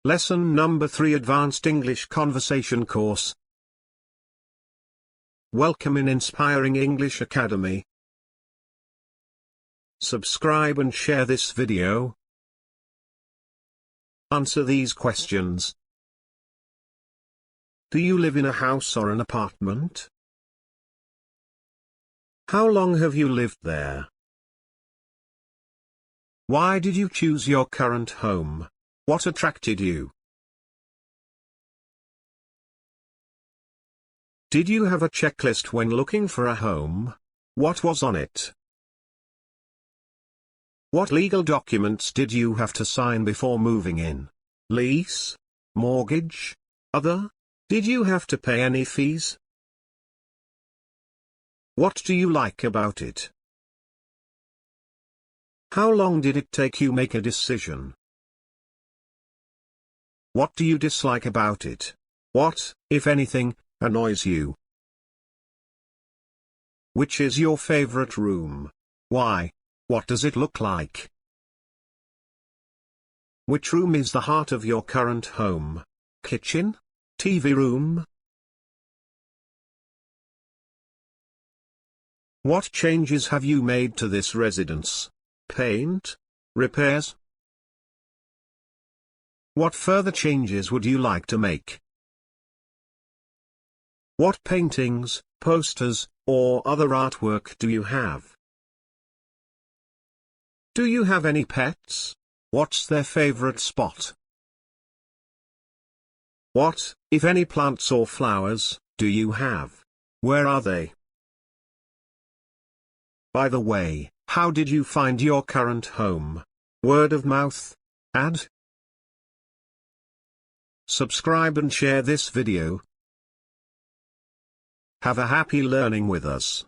Lesson number 3, Advanced English Conversation Course. Welcome in Inspiring English Academy. Subscribe and share this video. Answer these questions. Do you live in a house or an apartment? How long have you lived there? Why did you choose your current home? What attracted you? Did you have a checklist when looking for a home? What was on it? What legal documents did you have to sign before moving in? Lease? Mortgage? Other? Did you have to pay any fees? What do you like about it? How long did it take you make a decision? What do you dislike about it? What, if anything, annoys you? Which is your favorite room? Why? What does it look like? Which room is the heart of your current home? Kitchen? TV room? What changes have you made to this residence? Paint? Repairs? What further changes would you like to make? What paintings, posters, or other artwork do you have? Do you have any pets? What's their favorite spot? What, if any, plants or flowers do you have? Where are they? By the way, how did you find your current home? Word of mouth? Ad? Subscribe and share this video. Have a happy learning with us.